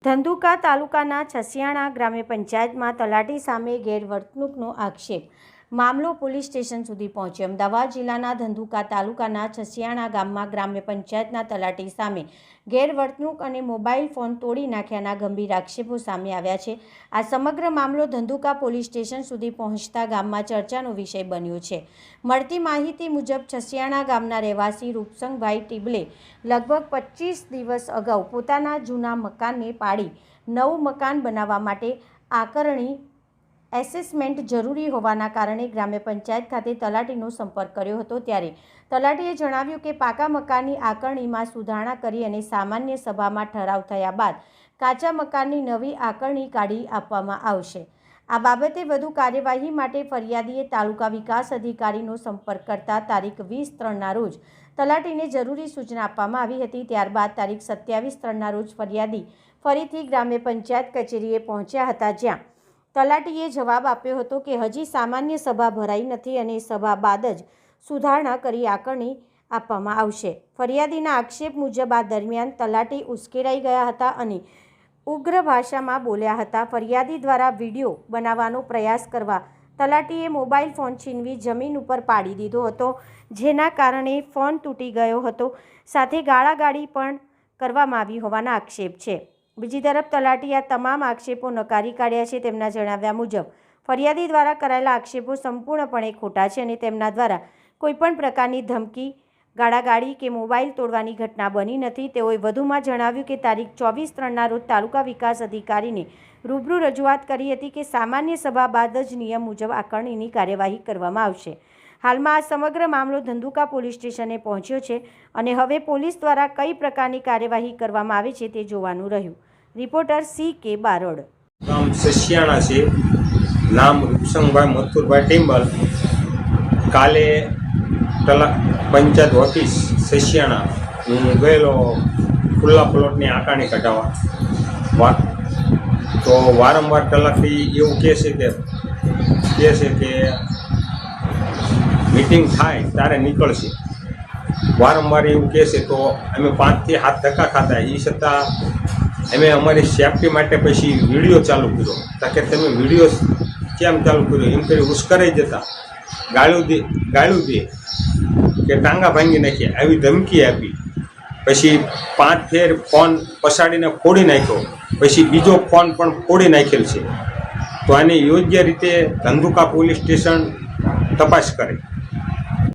ધંધુકા તાલુકાના છસિયાણા ગ્રામ્ય પંચાયતમાં તલાટી સામે ગેરવર્તણૂકનો આક્ષેપ મામલો પોલીસ સ્ટેશન સુધી પહોંચ્યો। અમદાવાદ જિલ્લાના ધંધુકા તાલુકાના છસિયાણા ગામમાં ગ્રામ્ય પંચાયતના તલાટી સામે ગેરવર્તણૂક અને મોબાઈલ ફોન તોડી નાખ્યાના ગંભીર આક્ષેપો સામે આવ્યા છે। આ સમગ્ર મામલો ધંધુકા પોલીસ સ્ટેશન સુધી પહોંચતા ગામમાં ચર્ચાનો વિષય બન્યો છે। મળતી માહિતી મુજબ છસિયાણા ગામના રહેવાસી રૂપસંગભાઈ ટીબલે લગભગ 25 દિવસ અગાઉ પોતાના જૂના મકાનને પાડી નવું મકાન બનાવવા માટે આકારણી એસેસમેન્ટ જરૂરી હોવાના કારણે ગ્રામ્ય પંચાયત ખાતે તલાટીનો સંપર્ક કર્યો હતો। ત્યારે તલાટીએ જણાવ્યું કે પાકા મકાનની આકારણીમાં સુધારણા કરી અને સામાન્ય સભામાં ઠરાવ થયા બાદ કાચા મકાનની નવી આકારણી કાઢી આપવામાં આવશે। આ બાબતે વધુ કાર્યવાહી માટે ફરિયાદીએ તાલુકા વિકાસ અધિકારીનો સંપર્ક કરતા તારીખ 20/3ના રોજ તલાટીને જરૂરી સૂચના આપવામાં આવી હતી। ત્યારબાદ તારીખ 27/3ના રોજ ફરિયાદી ફરીથી ગ્રામ્ય પંચાયત કચેરીએ પહોંચ્યા હતા, જ્યાં તલાટીએ જવાબ આપ્યો હતો કે હજી સામાન્ય સભા ભરાઈ નથી અને સભા બાદ જ સુધારણા કરી આકારણી આપવામાં આવશે। ફરિયાદીના આક્ષેપ મુજબ આ દરમિયાન તલાટી ઉશ્કેરાઈ ગયા હતા અને ઉગ્ર ભાષામાં બોલ્યા હતા। ફરિયાદી દ્વારા વિડીયો બનાવવાનો પ્રયાસ કરવા તલાટીએ મોબાઈલ ફોન છીનવી જમીન ઉપર પાડી દીધો હતો, જેના કારણે ફોન તૂટી ગયો હતો, સાથે ગાળાગાળી પણ કરવામાં આવી હોવાના આક્ષેપ છે। બીજી તરફ તલાટી આ તમામ આક્ષેપો નકારી કાઢ્યા છે। તેમના જણાવ્યા મુજબ ફરિયાદી દ્વારા કરાયેલા આક્ષેપો સંપૂર્ણપણે ખોટા છે અને તેમના દ્વારા કોઈપણ પ્રકારની ધમકી, ગાળાગાળી કે મોબાઈલ તોડવાની ઘટના બની નથી। તેઓએ વધુમાં જણાવ્યું કે તારીખ 24/3ના રોજ તાલુકા વિકાસ અધિકારીને રૂબરૂ રજૂઆત કરી હતી કે સામાન્ય સભા બાદ જ નિયમ મુજબ આકારણીની કાર્યવાહી કરવામાં આવશે। હાલમાં આ સમગ્ર મામલો ધંધુકા પોલીસ સ્ટેશને પહોંચ્યો છે અને હવે પોલીસ દ્વારા કઈ પ્રકારની કાર્યવાહી કરવામાં આવે છે તે જોવાનું રહ્યું। Reporter CK Barod. ગામ છસિયાણા છે, નામ રૂપસંગભાઈ મથુરભાઈ ટીમ્બલ। કાલે પંચાયત ઓફિસ છસિયાણા હું ગયેલો ખુલ્લા પ્લોટની આકારણી કઢાવવા, તો વારંવાર તલાટી એવું કહે છે કે મીટિંગ થાય ત્યારે નીકળશે, વારંવાર એવું કહે છે। તો અમે 5 થી 7 ધક્કા ખાતા, એ છતાં અમે અમારી સેફટી માટે પછી વિડીયો ચાલુ કર્યો, તો કે તમે વિડીયો કેમ ચાલુ કર્યો એમ કરી ઉશ્કેરાઈ જતા, ગાળ્યું દે કે ટાંગા ભાંગી નાખીએ આવી ધમકી આપી। પછી 5 ફેર ફોન પછાડીને ફોડી નાખ્યો, પછી બીજો ફોન પણ ફોડી નાખેલ છે। તો આની યોગ્ય રીતે ધંધુકા પોલીસ સ્ટેશન તપાસ કરે।